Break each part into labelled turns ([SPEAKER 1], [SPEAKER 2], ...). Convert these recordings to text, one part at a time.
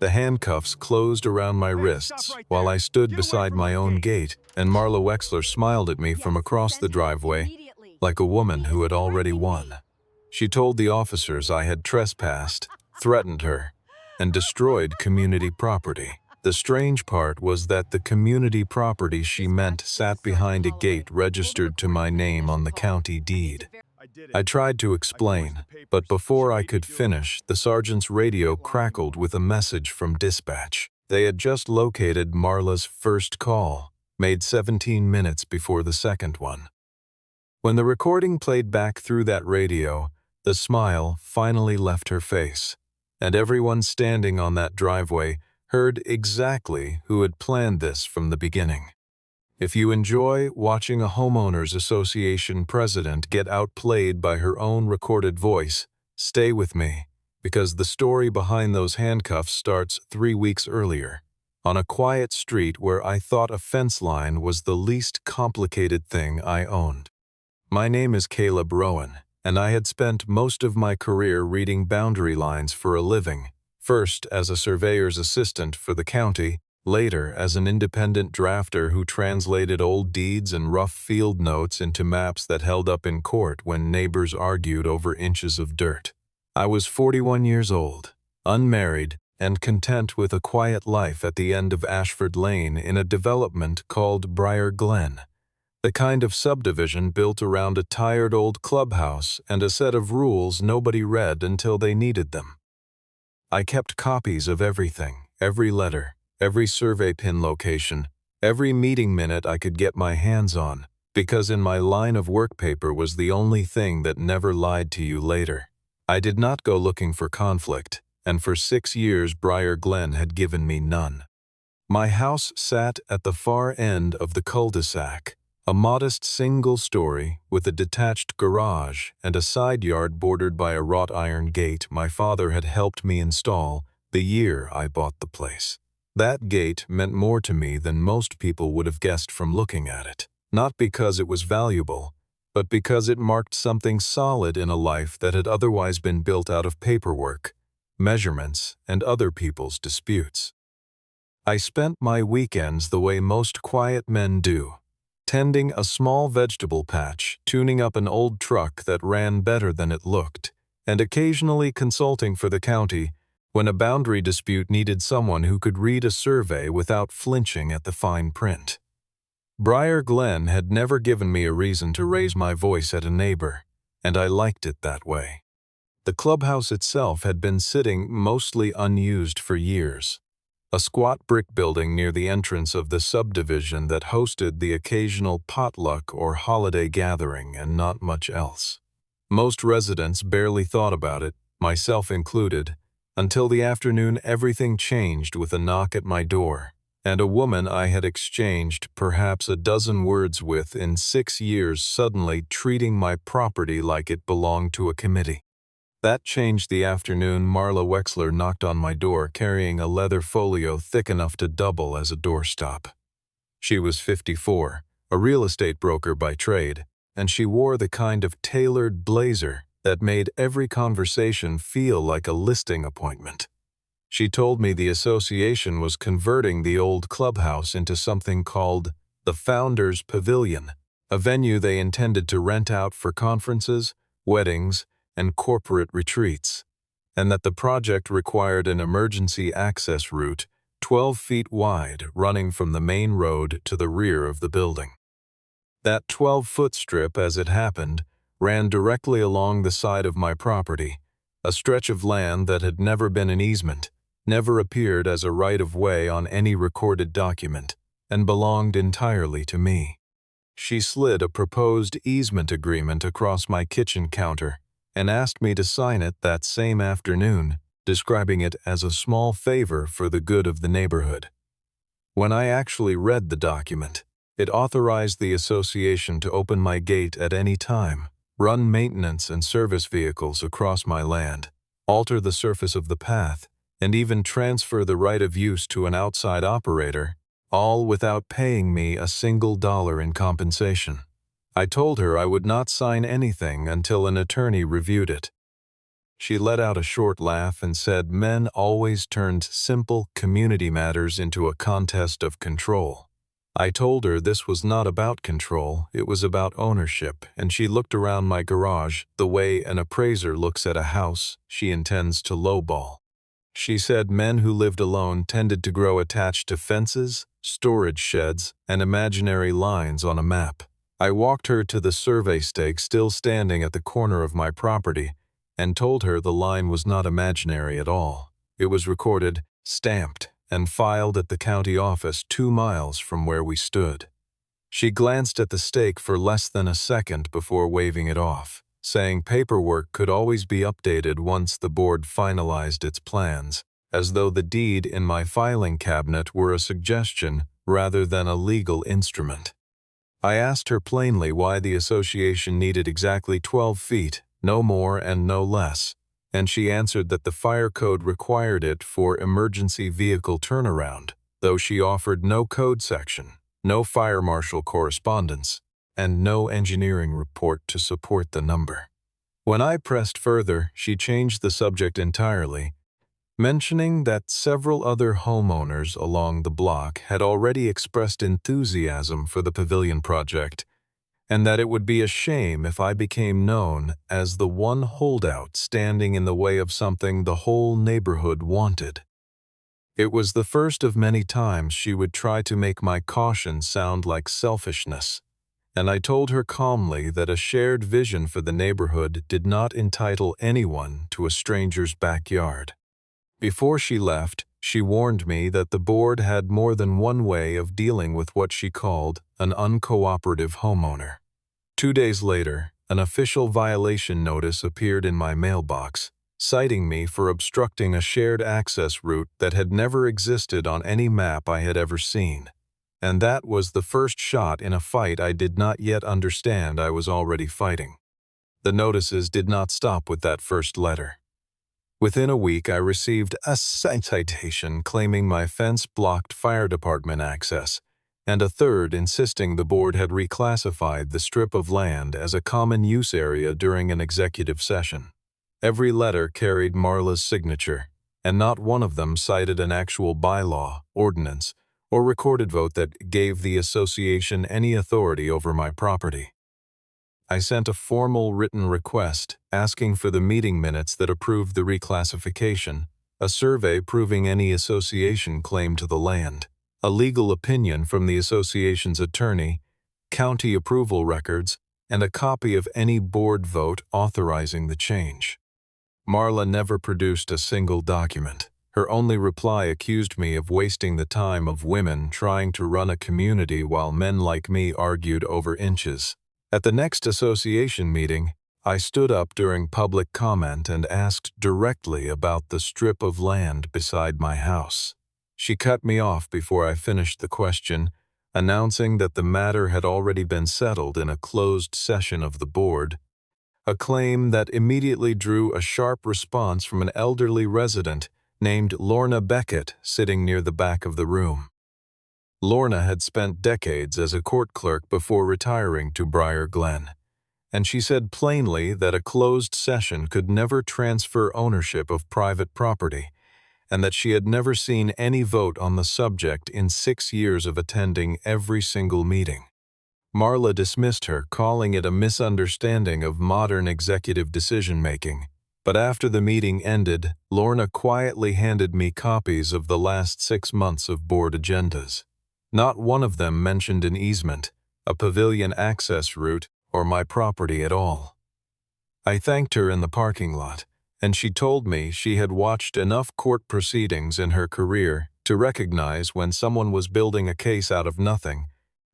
[SPEAKER 1] The handcuffs closed around my wrists while I stood beside my own gate, and Marla Wexler smiled at me from across the driveway like a woman who had already won. She told the officers I had trespassed, threatened her, and destroyed community property. The strange part was that the community property she meant sat behind a gate registered to my name on the county deed. I tried to explain, but before I could finish, the sergeant's radio crackled with a message from dispatch. They had just located Marla's first call, made 17 minutes before the second one. When the recording played back through that radio, the smile finally left her face, and everyone standing on that driveway heard exactly who had planned this from the beginning. If you enjoy watching a homeowners association president get outplayed by her own recorded voice, stay with me, because the story behind those handcuffs starts 3 weeks earlier, on a quiet street where I thought a fence line was the least complicated thing I owned. My name is Caleb Rowan, and I had spent most of my career reading boundary lines for a living, first as a surveyor's assistant for the county, later as an independent drafter who translated old deeds and rough field notes into maps that held up in court when neighbors argued over inches of dirt. I was 41 years old, unmarried, and content with a quiet life at the end of Ashford Lane in a development called Briar Glen, the kind of subdivision built around a tired old clubhouse and a set of rules nobody read until they needed them. I kept copies of everything, every letter, every survey pin location, every meeting minute I could get my hands on, because in my line of work paper was the only thing that never lied to you later. I did not go looking for conflict, and for 6 years Briar Glen had given me none. My house sat at the far end of the cul-de-sac, a modest single story with a detached garage and a side yard bordered by a wrought iron gate my father had helped me install the year I bought the place. That gate meant more to me than most people would have guessed from looking at it, not because it was valuable, but because it marked something solid in a life that had otherwise been built out of paperwork, measurements, and other people's disputes. I spent my weekends the way most quiet men do, tending a small vegetable patch, tuning up an old truck that ran better than it looked, and occasionally consulting for the county when a boundary dispute needed someone who could read a survey without flinching at the fine print. Briar Glen had never given me a reason to raise my voice at a neighbor, and I liked it that way. The clubhouse itself had been sitting mostly unused for years, a squat brick building near the entrance of the subdivision that hosted the occasional potluck or holiday gathering and not much else. Most residents barely thought about it, myself included, until the afternoon everything changed with a knock at my door, and a woman I had exchanged perhaps a dozen words with in 6 years suddenly treating my property like it belonged to a committee. That changed the afternoon Marla Wexler knocked on my door carrying a leather folio thick enough to double as a doorstop. She was 54, a real estate broker by trade, and she wore the kind of tailored blazer that made every conversation feel like a listing appointment. She told me the association was converting the old clubhouse into something called the Founders Pavilion, a venue they intended to rent out for conferences, weddings, and corporate retreats, and that the project required an emergency access route 12 feet wide running from the main road to the rear of the building. That 12-foot strip, as it happened, ran directly along the side of my property, a stretch of land that had never been an easement, never appeared as a right-of-way on any recorded document, and belonged entirely to me. She slid a proposed easement agreement across my kitchen counter and asked me to sign it that same afternoon, describing it as a small favor for the good of the neighborhood. When I actually read the document, it authorized the association to open my gate at any time, run maintenance and service vehicles across my land, alter the surface of the path, and even transfer the right of use to an outside operator, all without paying me a single dollar in compensation. I told her I would not sign anything until an attorney reviewed it. She let out a short laugh and said men always turned simple community matters into a contest of control. I told her this was not about control, it was about ownership, and she looked around my garage the way an appraiser looks at a house she intends to lowball. She said men who lived alone tended to grow attached to fences, storage sheds, and imaginary lines on a map. I walked her to the survey stake still standing at the corner of my property and told her the line was not imaginary at all. It was recorded, stamped, and filed at the county office 2 miles from where we stood. She glanced at the stake for less than a second before waving it off, saying paperwork could always be updated once the board finalized its plans, as though the deed in my filing cabinet were a suggestion rather than a legal instrument. I asked her plainly why the association needed exactly 12 feet, no more and no less, and she answered that the fire code required it for emergency vehicle turnaround, though she offered no code section, no fire marshal correspondence, and no engineering report to support the number. When I pressed further, she changed the subject entirely, mentioning that several other homeowners along the block had already expressed enthusiasm for the pavilion project, and that it would be a shame if I became known as the one holdout standing in the way of something the whole neighborhood wanted. It was the first of many times she would try to make my caution sound like selfishness, and I told her calmly that a shared vision for the neighborhood did not entitle anyone to a stranger's backyard. Before she left, she warned me that the board had more than one way of dealing with what she called an uncooperative homeowner. 2 days later, an official violation notice appeared in my mailbox, citing me for obstructing a shared access route that had never existed on any map I had ever seen. And that was the first shot in a fight I did not yet understand I was already fighting. The notices did not stop with that first letter. Within a week, I received a citation claiming my fence blocked fire department access, and a third insisting the board had reclassified the strip of land as a common use area during an executive session. Every letter carried Marla's signature, and not one of them cited an actual bylaw, ordinance, or recorded vote that gave the association any authority over my property. I sent a formal written request asking for the meeting minutes that approved the reclassification, a survey proving any association claim to the land, a legal opinion from the association's attorney, county approval records, and a copy of any board vote authorizing the change. Marla never produced a single document. Her only reply accused me of wasting the time of women trying to run a community while men like me argued over inches. At the next association meeting, I stood up during public comment and asked directly about the strip of land beside my house. She cut me off before I finished the question, announcing that the matter had already been settled in a closed session of the board, a claim that immediately drew a sharp response from an elderly resident named Lorna Beckett sitting near the back of the room. Lorna had spent decades as a court clerk before retiring to Briar Glen, and she said plainly that a closed session could never transfer ownership of private property, and that she had never seen any vote on the subject in 6 years of attending every single meeting. Marla dismissed her, calling it a misunderstanding of modern executive decision-making. But after the meeting ended, Lorna quietly handed me copies of the last 6 months of board agendas. Not one of them mentioned an easement, a pavilion access route, or my property at all. I thanked her in the parking lot, and she told me she had watched enough court proceedings in her career to recognize when someone was building a case out of nothing,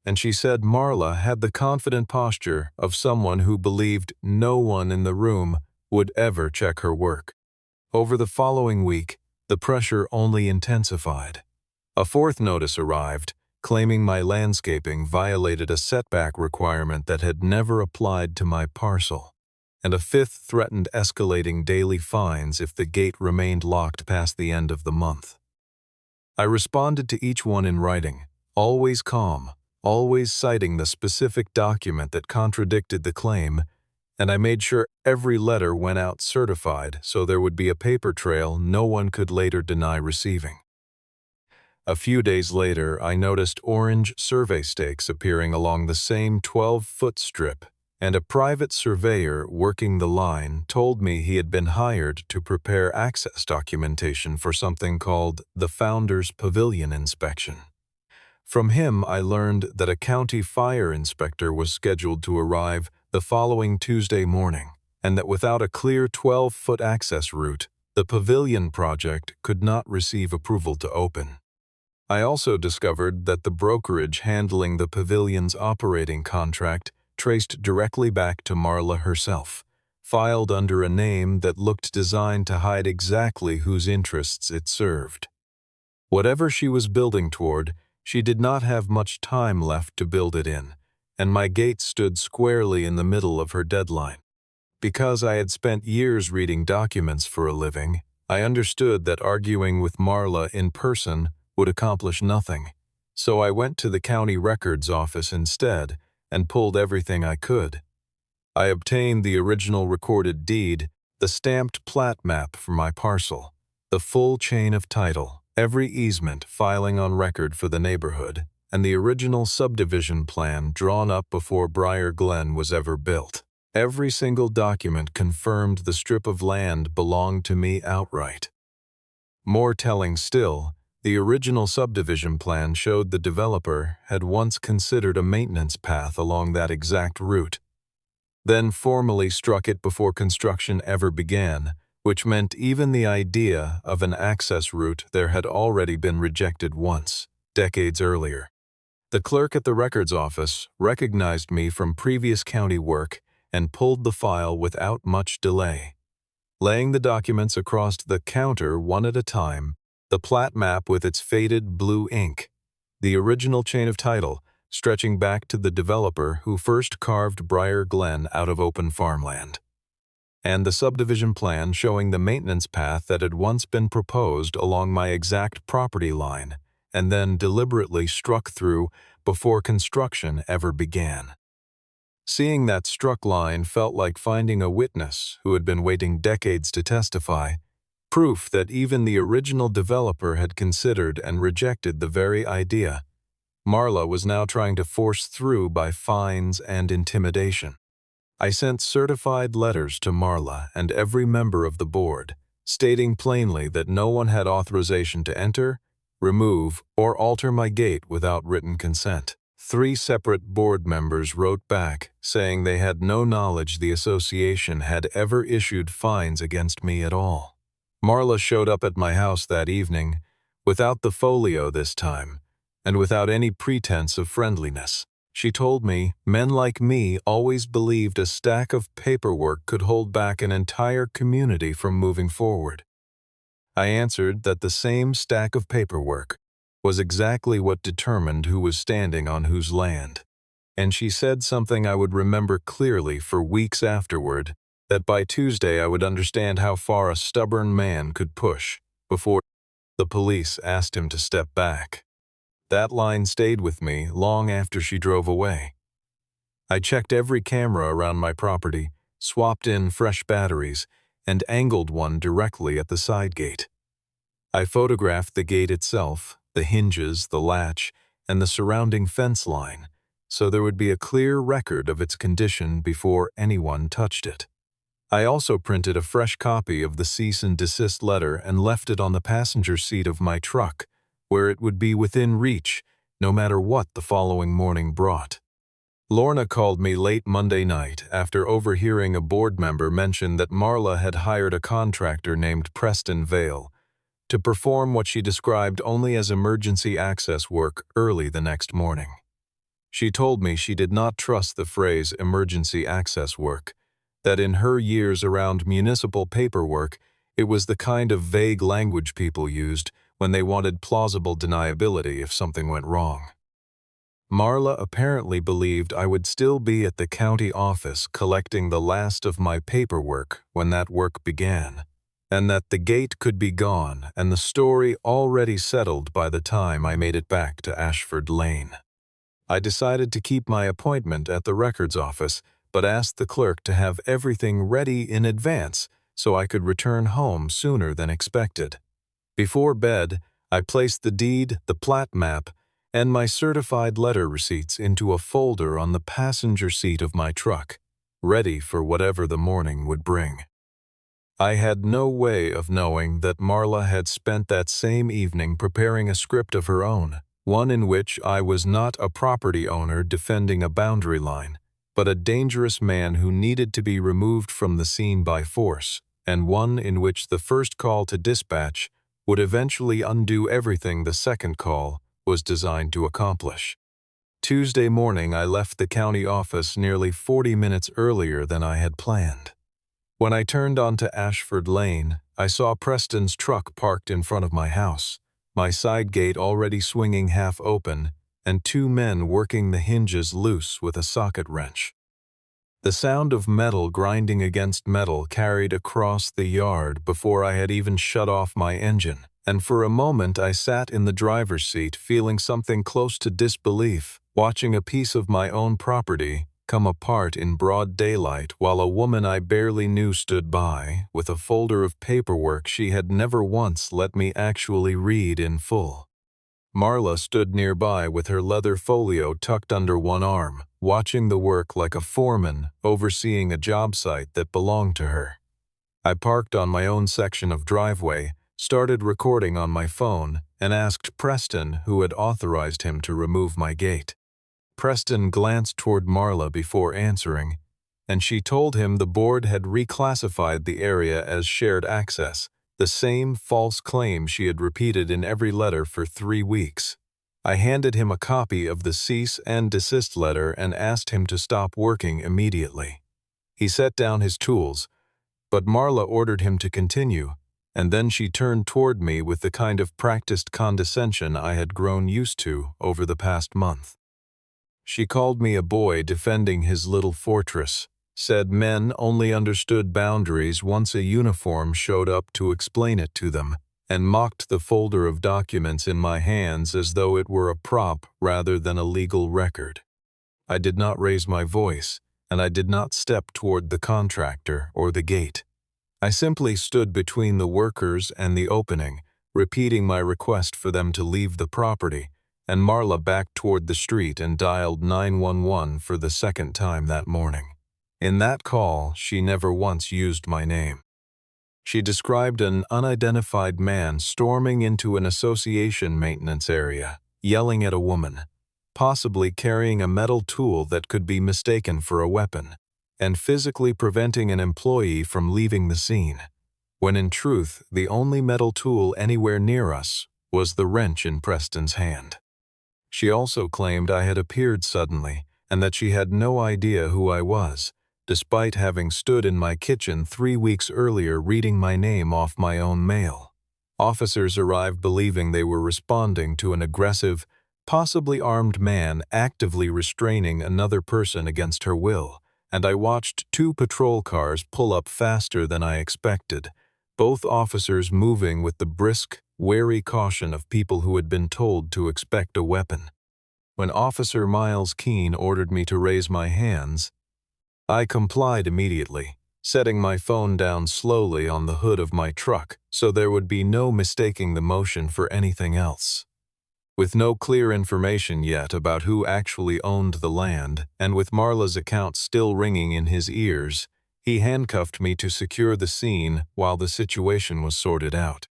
[SPEAKER 1] and she said Marla had the confident posture of someone who believed no one in the room would ever check her work. Over the following week, the pressure only intensified. A fourth notice arrived, claiming my landscaping violated a setback requirement that had never applied to my parcel, and a fifth threatened escalating daily fines if the gate remained locked past the end of the month. I responded to each one in writing, always calm, always citing the specific document that contradicted the claim, and I made sure every letter went out certified so there would be a paper trail no one could later deny receiving. A few days later, I noticed orange survey stakes appearing along the same 12-foot strip, and a private surveyor working the line told me he had been hired to prepare access documentation for something called the Founders Pavilion inspection. From him, I learned that a county fire inspector was scheduled to arrive the following Tuesday morning, and that without a clear 12-foot access route, the pavilion project could not receive approval to open. I also discovered that the brokerage handling the pavilion's operating contract traced directly back to Marla herself, filed under a name that looked designed to hide exactly whose interests it served. Whatever she was building toward, she did not have much time left to build it in, and my gate stood squarely in the middle of her deadline. Because I had spent years reading documents for a living, I understood that arguing with Marla in person would accomplish nothing, so I went to the county records office instead and pulled everything I could. I obtained the original recorded deed, the stamped plat map for my parcel, the full chain of title, every easement filing on record for the neighborhood, and the original subdivision plan drawn up before Briar Glen was ever built. Every single document confirmed the strip of land belonged to me outright. More telling still, the original subdivision plan showed the developer had once considered a maintenance path along that exact route, then formally struck it before construction ever began, which meant even the idea of an access route there had already been rejected once, decades earlier. The clerk at the records office recognized me from previous county work and pulled the file without much delay. Laying the documents across the counter one at a time, the plat map with its faded blue ink, the original chain of title stretching back to the developer who first carved Briar Glen out of open farmland, and the subdivision plan showing the maintenance path that had once been proposed along my exact property line and then deliberately struck through before construction ever began. Seeing that struck line felt like finding a witness who had been waiting decades to testify, proof that even the original developer had considered and rejected the very idea Marla was now trying to force through by fines and intimidation. I sent certified letters to Marla and every member of the board, stating plainly that no one had authorization to enter, remove, or alter my gate without written consent. 3 separate board members wrote back, saying they had no knowledge the association had ever issued fines against me at all. Marla showed up at my house that evening, without the folio this time, and without any pretense of friendliness. She told me men like me always believed a stack of paperwork could hold back an entire community from moving forward. I answered that the same stack of paperwork was exactly what determined who was standing on whose land. And she said something I would remember clearly for weeks afterward, that by Tuesday I would understand how far a stubborn man could push before the police asked him to step back. That line stayed with me long after she drove away. I checked every camera around my property, swapped in fresh batteries, and angled one directly at the side gate. I photographed the gate itself, the hinges, the latch, and the surrounding fence line, so there would be a clear record of its condition before anyone touched it. I also printed a fresh copy of the cease and desist letter and left it on the passenger seat of my truck, where it would be within reach, no matter what the following morning brought. Lorna called me late Monday night after overhearing a board member mention that Marla had hired a contractor named Preston Vale to perform what she described only as emergency access work early the next morning. She told me she did not trust the phrase emergency access work, that in her years around municipal paperwork, it was the kind of vague language people used when they wanted plausible deniability if something went wrong. Marla apparently believed I would still be at the county office collecting the last of my paperwork when that work began, and that the gate could be gone and the story already settled by the time I made it back to Ashford Lane. I decided to keep my appointment at the records office, but asked the clerk to have everything ready in advance so I could return home sooner than expected. Before bed, I placed the deed, the plat map, and my certified letter receipts into a folder on the passenger seat of my truck, ready for whatever the morning would bring. I had no way of knowing that Marla had spent that same evening preparing a script of her own, one in which I was not a property owner defending a boundary line, but a dangerous man who needed to be removed from the scene by force, and one in which the first call to dispatch would eventually undo everything the second call was designed to accomplish. Tuesday morning, I left the county office nearly 40 minutes earlier than I had planned. When I turned onto Ashford Lane, I saw Preston's truck parked in front of my house, my side gate already swinging half open, and two men working the hinges loose with a socket wrench. The sound of metal grinding against metal carried across the yard before I had even shut off my engine, and for a moment I sat in the driver's seat feeling something close to disbelief, watching a piece of my own property come apart in broad daylight while a woman I barely knew stood by with a folder of paperwork she had never once let me actually read in full. Marla stood nearby with her leather folio tucked under one arm, watching the work like a foreman overseeing a job site that belonged to her. I parked on my own section of driveway, started recording on my phone, and asked Preston who had authorized him to remove my gate. Preston glanced toward Marla before answering, and she told him the board had reclassified the area as shared access, the same false claim she had repeated in every letter for 3 weeks. I handed him a copy of the cease and desist letter and asked him to stop working immediately. He set down his tools, but Marla ordered him to continue, and then she turned toward me with the kind of practiced condescension I had grown used to over the past month. She called me a boy defending his little fortress, said men only understood boundaries once a uniform showed up to explain it to them, and mocked the folder of documents in my hands as though it were a prop rather than a legal record. I did not raise my voice, and I did not step toward the contractor or the gate. I simply stood between the workers and the opening, repeating my request for them to leave the property, and Marla backed toward the street and dialed 911 for the second time that morning. In that call, she never once used my name. She described an unidentified man storming into an association maintenance area, yelling at a woman, possibly carrying a metal tool that could be mistaken for a weapon, and physically preventing an employee from leaving the scene, when in truth the only metal tool anywhere near us was the wrench in Preston's hand. She also claimed I had appeared suddenly and that she had no idea who I was, despite having stood in my kitchen 3 weeks earlier reading my name off my own mail. Officers arrived believing they were responding to an aggressive, possibly armed man actively restraining another person against her will, and I watched 2 patrol cars pull up faster than I expected, both officers moving with the brisk, wary caution of people who had been told to expect a weapon. When Officer Miles Keene ordered me to raise my hands, I complied immediately, setting my phone down slowly on the hood of my truck so there would be no mistaking the motion for anything else. With no clear information yet about who actually owned the land, and with Marla's account still ringing in his ears, he handcuffed me to secure the scene while the situation was sorted out.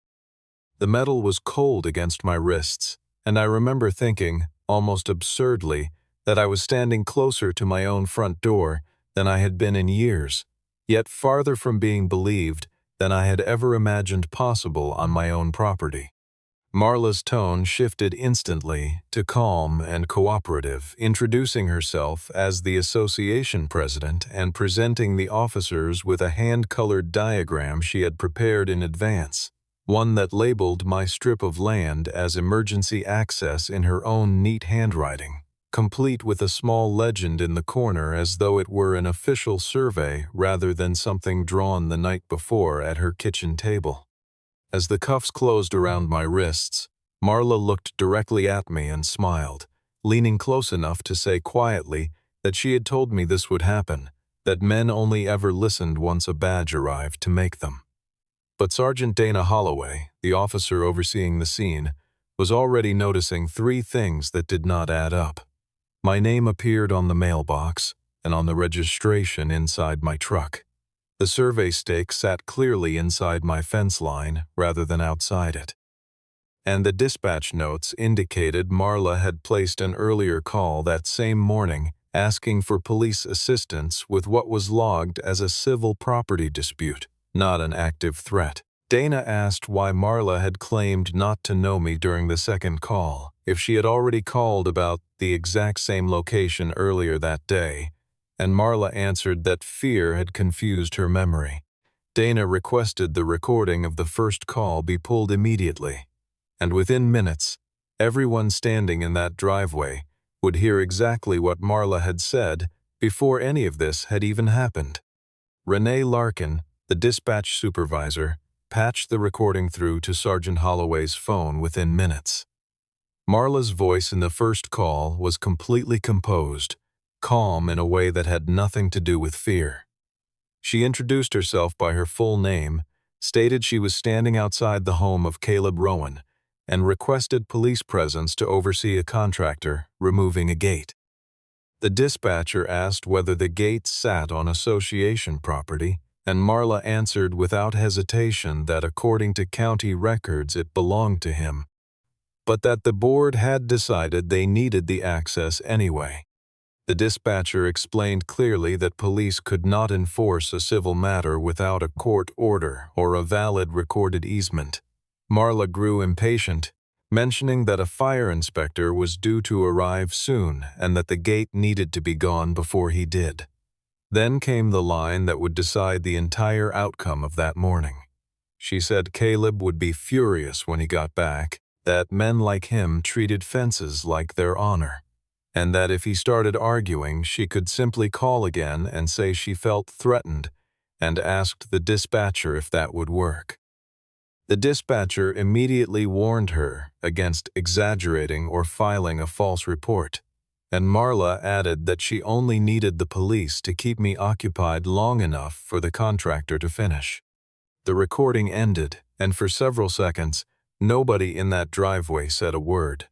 [SPEAKER 1] The metal was cold against my wrists, and I remember thinking, almost absurdly, that I was standing closer to my own front door than I had been in years, yet farther from being believed than I had ever imagined possible on my own property. Marla's tone shifted instantly to calm and cooperative, introducing herself as the association president and presenting the officers with a hand-colored diagram she had prepared in advance, one that labeled my strip of land as emergency access in her own neat handwriting, complete with a small legend in the corner as though it were an official survey rather than something drawn the night before at her kitchen table. As the cuffs closed around my wrists, Marla looked directly at me and smiled, leaning close enough to say quietly that she had told me this would happen, that men only ever listened once a badge arrived to make them. But Sergeant Dana Holloway, the officer overseeing the scene, was already noticing three things that did not add up. My name appeared on the mailbox and on the registration inside my truck. The survey stake sat clearly inside my fence line rather than outside it. And the dispatch notes indicated Marla had placed an earlier call that same morning asking for police assistance with what was logged as a civil property dispute, not an active threat. Dana asked why Marla had claimed not to know me during the second call, if she had already called about the exact same location earlier that day, and Marla answered that fear had confused her memory. Dana requested the recording of the first call be pulled immediately, and within minutes, everyone standing in that driveway would hear exactly what Marla had said before any of this had even happened. Renee Larkin, the dispatch supervisor, patched the recording through to Sergeant Holloway's phone within minutes. Marla's voice in the first call was completely composed, calm in a way that had nothing to do with fear. She introduced herself by her full name, stated she was standing outside the home of Caleb Rowan, and requested police presence to oversee a contractor removing a gate. The dispatcher asked whether the gate sat on association property, and Marla answered without hesitation that according to county records it belonged to him, but that the board had decided they needed the access anyway. The dispatcher explained clearly that police could not enforce a civil matter without a court order or a valid recorded easement. Marla grew impatient, mentioning that a fire inspector was due to arrive soon and that the gate needed to be gone before he did. Then came the line that would decide the entire outcome of that morning. She said Caleb would be furious when he got back, that men like him treated fences like their honor, and that if he started arguing, she could simply call again and say she felt threatened, and asked the dispatcher if that would work. The dispatcher immediately warned her against exaggerating or filing a false report, and Marla added that she only needed the police to keep me occupied long enough for the contractor to finish. The recording ended, and for several seconds, nobody in that driveway said a word.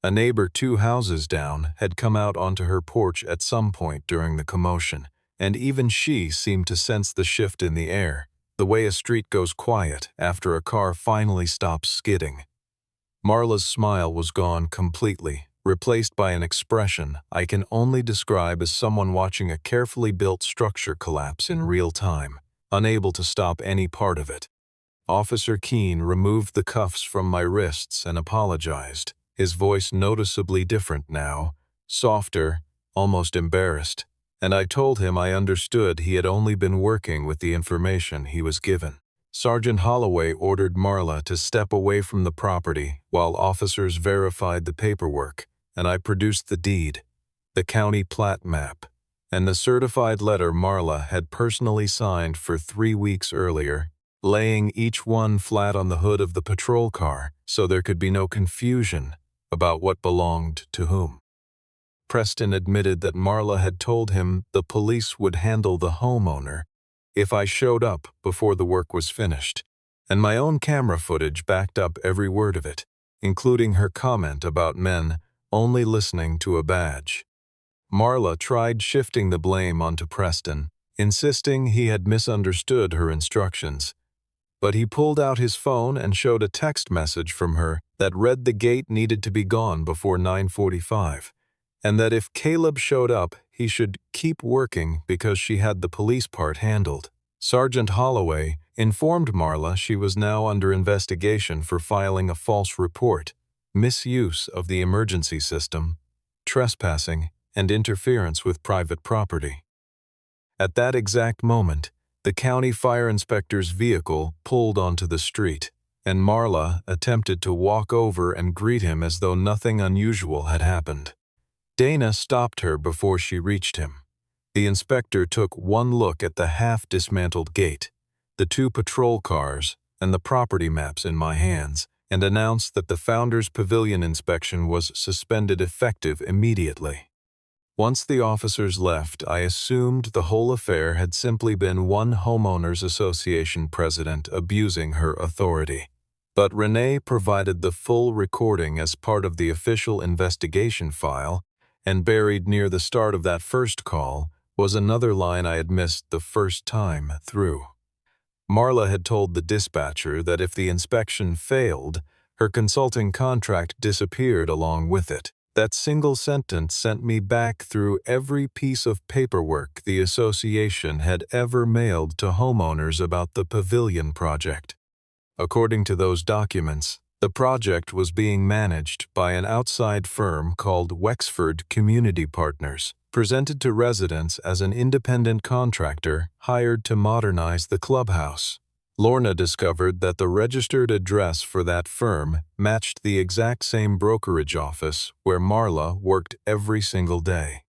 [SPEAKER 1] A neighbor 2 houses down had come out onto her porch at some point during the commotion, and even she seemed to sense the shift in the air, the way a street goes quiet after a car finally stops skidding. Marla's smile was gone completely, replaced by an expression I can only describe as someone watching a carefully built structure collapse in real time, unable to stop any part of it. Officer Keene removed the cuffs from my wrists and apologized, his voice noticeably different now, softer, almost embarrassed, and I told him I understood he had only been working with the information he was given. Sergeant Holloway ordered Marla to step away from the property while officers verified the paperwork, and I produced the deed, the county plat map, and the certified letter Marla had personally signed for 3 weeks earlier, laying each one flat on the hood of the patrol car so there could be no confusion about what belonged to whom. Preston admitted that Marla had told him the police would handle the homeowner if I showed up before the work was finished, and my own camera footage backed up every word of it, including her comment about men only listening to a badge. Marla tried shifting the blame onto Preston, insisting he had misunderstood her instructions, but he pulled out his phone and showed a text message from her that read the gate needed to be gone before 9:45. And that if Caleb showed up, he should keep working because she had the police part handled. Sergeant Holloway informed Marla she was now under investigation for filing a false report, misuse of the emergency system, trespassing, and interference with private property. At that exact moment, the county fire inspector's vehicle pulled onto the street, and Marla attempted to walk over and greet him as though nothing unusual had happened. Dana stopped her before she reached him. The inspector took one look at the half-dismantled gate, the 2 patrol cars, and the property maps in my hands, and announced that the Founders Pavilion inspection was suspended effective immediately. Once the officers left, I assumed the whole affair had simply been one homeowners association president abusing her authority. But Renee provided the full recording as part of the official investigation file, and buried near the start of that first call was another line I had missed the first time through. Marla had told the dispatcher that if the inspection failed, her consulting contract disappeared along with it. That single sentence sent me back through every piece of paperwork the association had ever mailed to homeowners about the pavilion project. According to those documents, the project was being managed by an outside firm called Wexford Community Partners, presented to residents as an independent contractor hired to modernize the clubhouse. Lorna discovered that the registered address for that firm matched the exact same brokerage office where Marla worked every single day.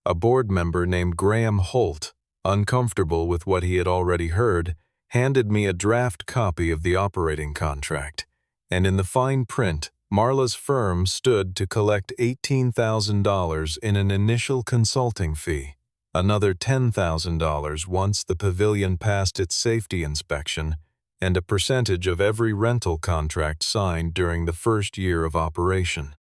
[SPEAKER 1] A board member named Graham Holt, uncomfortable with what he had already heard, handed me a draft copy of the operating contract, and in the fine print, Marla's firm stood to collect $18,000 in an initial consulting fee, another $10,000 once the pavilion passed its safety inspection, and a percentage of every rental contract signed during the first year of operation.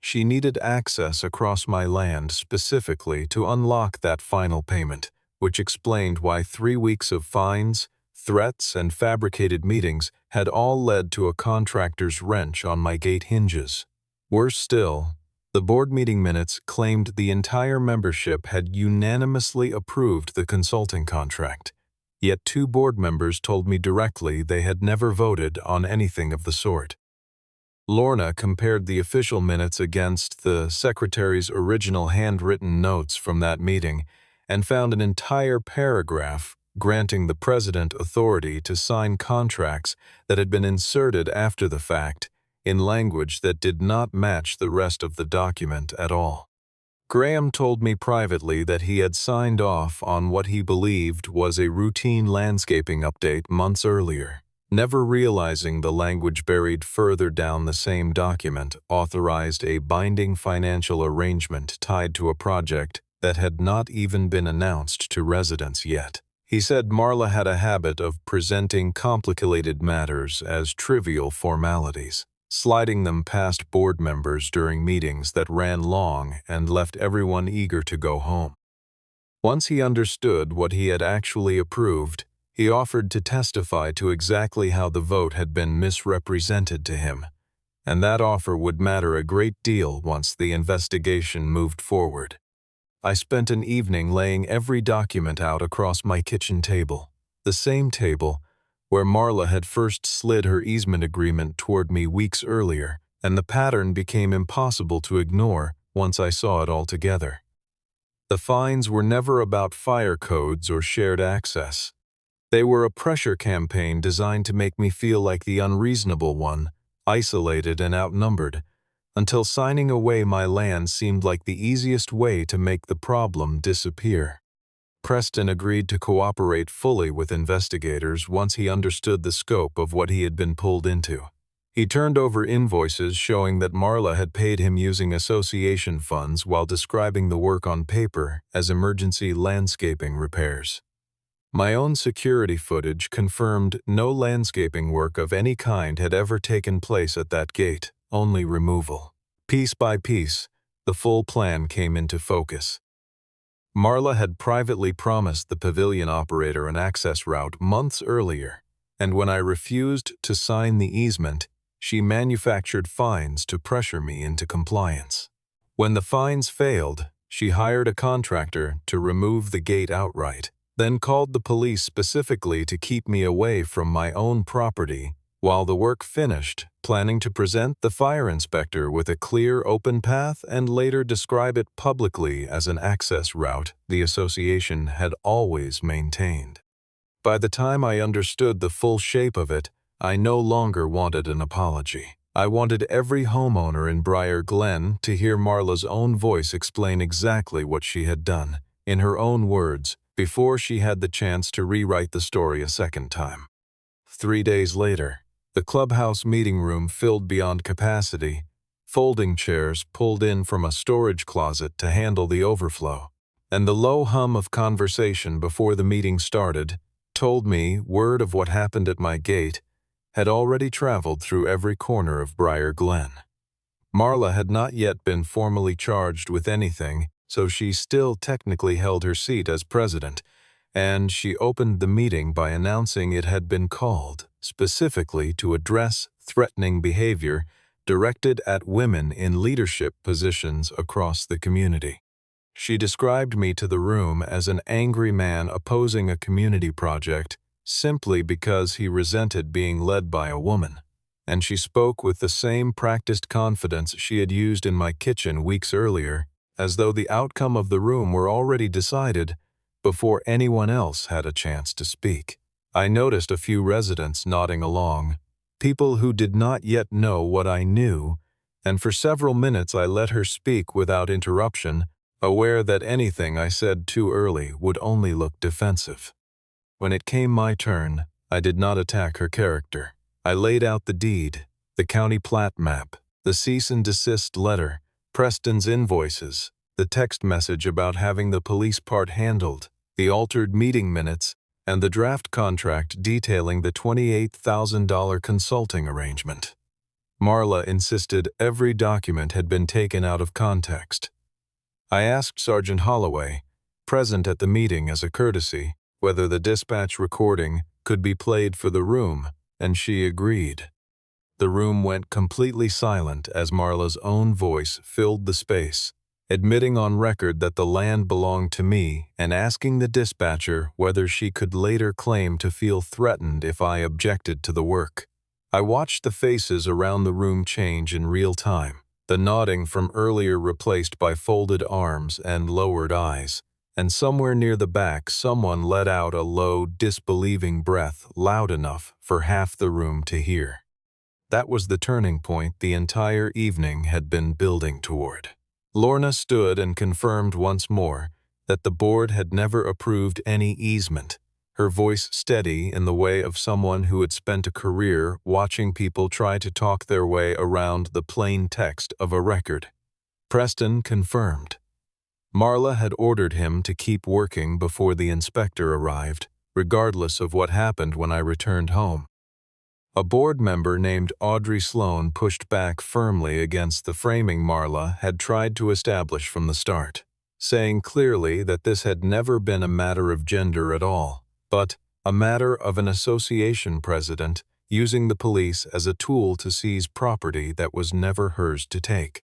[SPEAKER 1] She needed access across my land specifically to unlock that final payment, which explained why 3 weeks of fines, threats, and fabricated meetings had all led to a contractor's wrench on my gate hinges. Worse still, the board meeting minutes claimed the entire membership had unanimously approved the consulting contract, yet 2 board members told me directly they had never voted on anything of the sort. Lorna compared the official minutes against the secretary's original handwritten notes from that meeting and found an entire paragraph granting the president authority to sign contracts that had been inserted after the fact in language that did not match the rest of the document at all. Graham told me privately that he had signed off on what he believed was a routine landscaping update months earlier, never realizing the language buried further down the same document authorized a binding financial arrangement tied to a project that had not even been announced to residents yet. He said Marla had a habit of presenting complicated matters as trivial formalities, sliding them past board members during meetings that ran long and left everyone eager to go home. Once he understood what he had actually approved, he offered to testify to exactly how the vote had been misrepresented to him, and that offer would matter a great deal once the investigation moved forward. I spent an evening laying every document out across my kitchen table, the same table where Marla had first slid her easement agreement toward me weeks earlier, and the pattern became impossible to ignore once I saw it all together. The fines were never about fire codes or shared access. They were a pressure campaign designed to make me feel like the unreasonable one, isolated and outnumbered, until signing away my land seemed like the easiest way to make the problem disappear. Preston agreed to cooperate fully with investigators once he understood the scope of what he had been pulled into. He turned over invoices showing that Marla had paid him using association funds while describing the work on paper as emergency landscaping repairs. My own security footage confirmed no landscaping work of any kind had ever taken place at that gate, only removal. Piece by piece, the full plan came into focus. Marla had privately promised the pavilion operator an access route months earlier, and when I refused to sign the easement, she manufactured fines to pressure me into compliance. When the fines failed, she hired a contractor to remove the gate outright, then called the police specifically to keep me away from my own property while the work finished, planning to present the fire inspector with a clear open path and later describe it publicly as an access route the association had always maintained. By the time I understood the full shape of it, I no longer wanted an apology. I wanted every homeowner in Briar Glen to hear Marla's own voice explain exactly what she had done, in her own words, before she had the chance to rewrite the story a second time. 3 days later, the clubhouse meeting room filled beyond capacity, folding chairs pulled in from a storage closet to handle the overflow, and the low hum of conversation before the meeting started told me word of what happened at my gate had already traveled through every corner of Briar Glen. Marla had not yet been formally charged with anything, so she still technically held her seat as president, and she opened the meeting by announcing it had been called specifically to address threatening behavior directed at women in leadership positions across the community. She described me to the room as an angry man opposing a community project simply because he resented being led by a woman, and she spoke with the same practiced confidence she had used in my kitchen weeks earlier, as though the outcome of the room were already decided before anyone else had a chance to speak. I noticed a few residents nodding along, people who did not yet know what I knew, and for several minutes I let her speak without interruption, aware that anything I said too early would only look defensive. When it came my turn, I did not attack her character. I laid out the deed, the county plat map, the cease and desist letter, Preston's invoices, the text message about having the police part handled, the altered meeting minutes, and the draft contract detailing the $28,000 consulting arrangement. Marla insisted every document had been taken out of context. I asked Sergeant Holloway, present at the meeting as a courtesy, whether the dispatch recording could be played for the room, and she agreed. The room went completely silent as Marla's own voice filled the space, admitting on record that the land belonged to me and asking the dispatcher whether she could later claim to feel threatened if I objected to the work. I watched the faces around the room change in real time, the nodding from earlier replaced by folded arms and lowered eyes, and somewhere near the back someone let out a low, disbelieving breath loud enough for half the room to hear. That was the turning point the entire evening had been building toward. Lorna stood and confirmed once more that the board had never approved any easement, her voice steady in the way of someone who had spent a career watching people try to talk their way around the plain text of a record. Preston confirmed. Marla had ordered him to keep working before the inspector arrived, regardless of what happened when I returned home. A board member named Audrey Sloan pushed back firmly against the framing Marla had tried to establish from the start, saying clearly that this had never been a matter of gender at all, but a matter of an association president using the police as a tool to seize property that was never hers to take.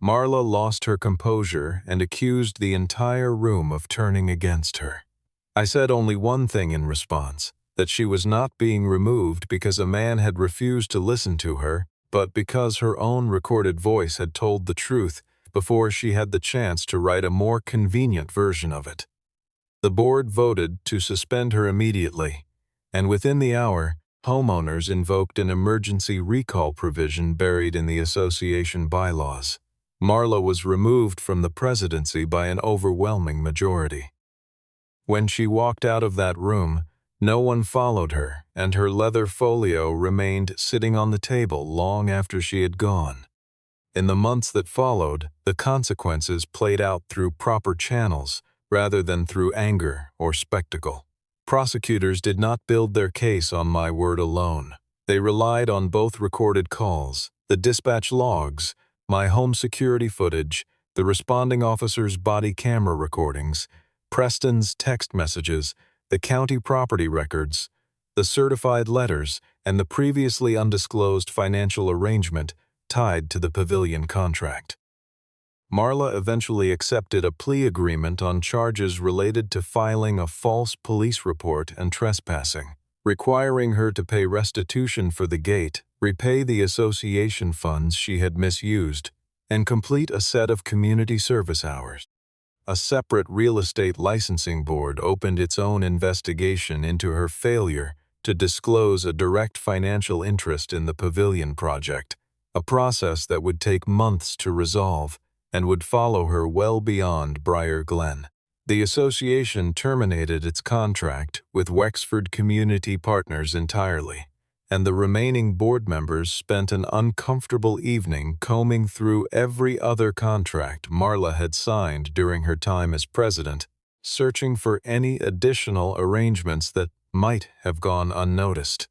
[SPEAKER 1] Marla lost her composure and accused the entire room of turning against her. I said only one thing in response, that she was not being removed because a man had refused to listen to her, but because her own recorded voice had told the truth before she had the chance to write a more convenient version of it. The board voted to suspend her immediately, and within the hour, homeowners invoked an emergency recall provision buried in the association bylaws. Marla was removed from the presidency by an overwhelming majority. When she walked out of that room, no one followed her, and her leather folio remained sitting on the table long after she had gone. In the months that followed, the consequences played out through proper channels rather than through anger or spectacle. Prosecutors did not build their case on my word alone. They relied on both recorded calls, the dispatch logs, my home security footage, the responding officer's body camera recordings, Preston's text messages, the county property records, the certified letters, and the previously undisclosed financial arrangement tied to the pavilion contract. Marla eventually accepted a plea agreement on charges related to filing a false police report and trespassing, requiring her to pay restitution for the gate, repay the association funds she had misused, and complete a set of community service hours. A separate real estate licensing board opened its own investigation into her failure to disclose a direct financial interest in the pavilion project, a process that would take months to resolve and would follow her well beyond Briar Glen. The association terminated its contract with Wexford Community Partners entirely, and the remaining board members spent an uncomfortable evening combing through every other contract Marla had signed during her time as president, searching for any additional arrangements that might have gone unnoticed.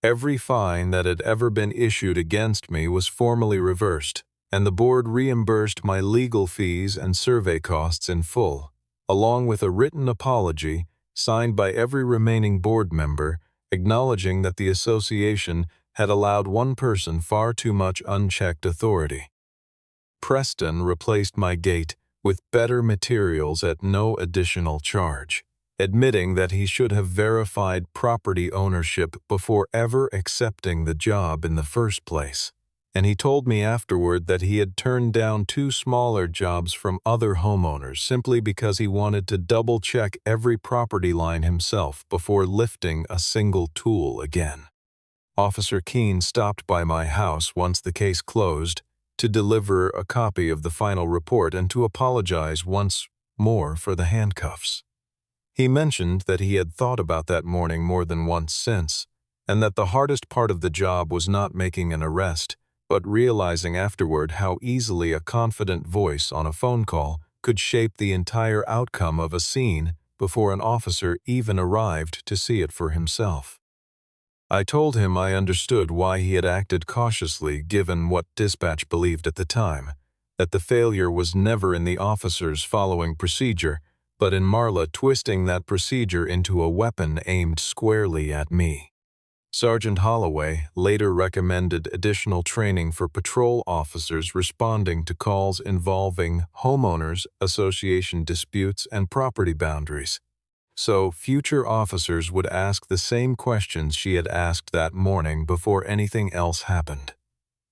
[SPEAKER 1] Every fine that had ever been issued against me was formally reversed, and the board reimbursed my legal fees and survey costs in full, along with a written apology signed by every remaining board member acknowledging that the association had allowed one person far too much unchecked authority. Preston replaced my gate with better materials at no additional charge, admitting that he should have verified property ownership before ever accepting the job in the first place. And he told me afterward that he had turned down 2 smaller jobs from other homeowners simply because he wanted to double-check every property line himself before lifting a single tool again. Officer Keene stopped by my house once the case closed to deliver a copy of the final report and to apologize once more for the handcuffs. He mentioned that he had thought about that morning more than once since, and that the hardest part of the job was not making an arrest, but realizing afterward how easily a confident voice on a phone call could shape the entire outcome of a scene before an officer even arrived to see it for himself. I told him I understood why he had acted cautiously given what dispatch believed at the time, that the failure was never in the officers following procedure, but in Marla twisting that procedure into a weapon aimed squarely at me. Sergeant Holloway later recommended additional training for patrol officers responding to calls involving homeowners, association disputes, and property boundaries, so future officers would ask the same questions she had asked that morning before anything else happened.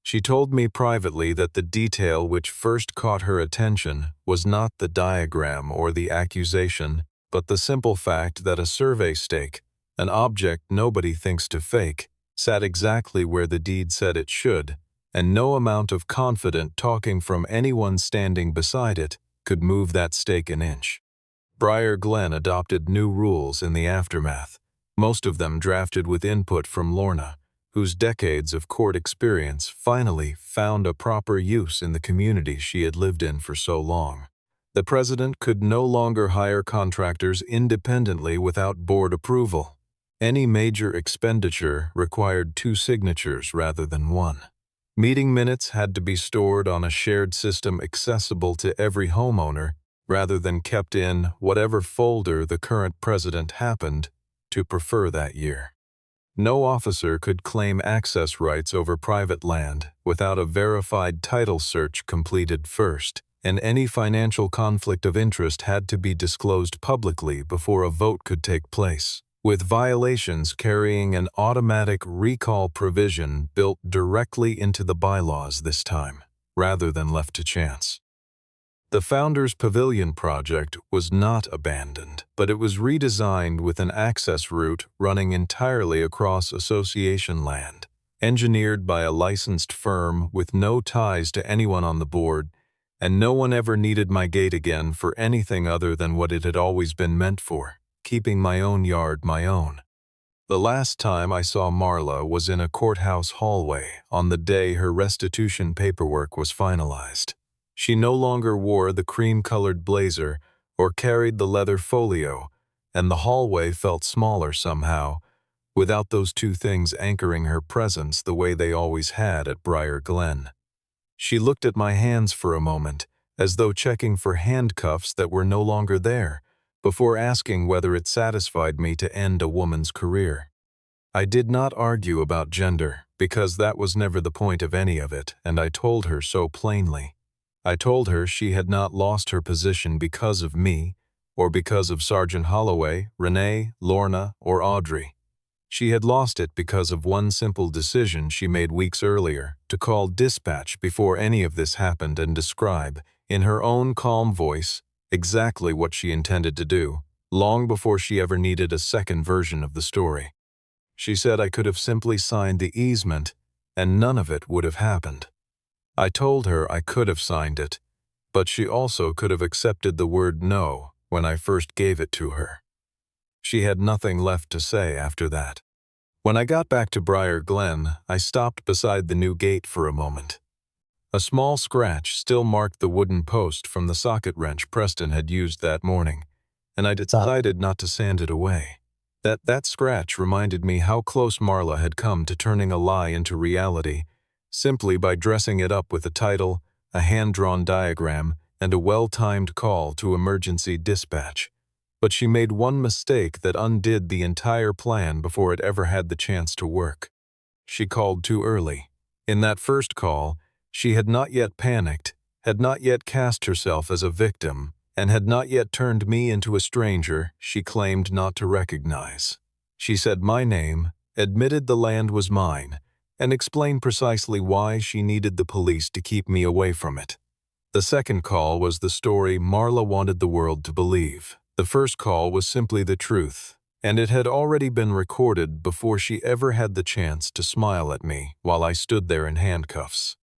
[SPEAKER 1] She told me privately that the detail which first caught her attention was not the diagram or the accusation, but the simple fact that a survey stake, an object nobody thinks to fake, sat exactly where the deed said it should, and no amount of confident talking from anyone standing beside it could move that stake an inch. Briar Glen adopted new rules in the aftermath, most of them drafted with input from Lorna, whose decades of court experience finally found a proper use in the community she had lived in for so long. The president could no longer hire contractors independently without board approval. Any major expenditure required 2 signatures rather than 1. Meeting minutes had to be stored on a shared system accessible to every homeowner rather than kept in whatever folder the current president happened to prefer that year. No officer could claim access rights over private land without a verified title search completed first, and any financial conflict of interest had to be disclosed publicly before a vote could take place, with violations carrying an automatic recall provision built directly into the bylaws this time, rather than left to chance. The Founders Pavilion project was not abandoned, but it was redesigned with an access route running entirely across association land, engineered by a licensed firm with no ties to anyone on the board, and no one ever needed my gate again for anything other than what it had always been meant for, keeping my own yard my own. The last time I saw Marla was in a courthouse hallway on the day her restitution paperwork was finalized. She no longer wore the cream-colored blazer or carried the leather folio, and the hallway felt smaller somehow, without those 2 things anchoring her presence the way they always had at Briar Glen. She looked at my hands for a moment, as though checking for handcuffs that were no longer there, before asking whether it satisfied me to end a woman's career. I did not argue about gender, because that was never the point of any of it, and I told her so plainly. I told her she had not lost her position because of me, or because of Sergeant Holloway, Renee, Lorna, or Audrey. She had lost it because of one simple decision she made weeks earlier, to call dispatch before any of this happened and describe, in her own calm voice, exactly what she intended to do, long before she ever needed a second version of the story. She said I could have simply signed the easement, and none of it would have happened. I told her I could have signed it, but she also could have accepted the word no when I first gave it to her. She had nothing left to say after that. When I got back to Briar Glen, I stopped beside the new gate for a moment. A small scratch still marked the wooden post from the socket wrench Preston had used that morning, and I decided not to sand it away. That scratch reminded me how close Marla had come to turning a lie into reality, simply by dressing it up with a title, a hand-drawn diagram, and a well-timed call to emergency dispatch. But she made one mistake that undid the entire plan before it ever had the chance to work. She called too early. In that first call, she had not yet panicked, had not yet cast herself as a victim, and had not yet turned me into a stranger she claimed not to recognize. She said my name, admitted the land was mine, and explained precisely why she needed the police to keep me away from it. The second call was the story Marla wanted the world to believe. The first call was simply the truth, and it had already been recorded before she ever had the chance to smile at me while I stood there in handcuffs.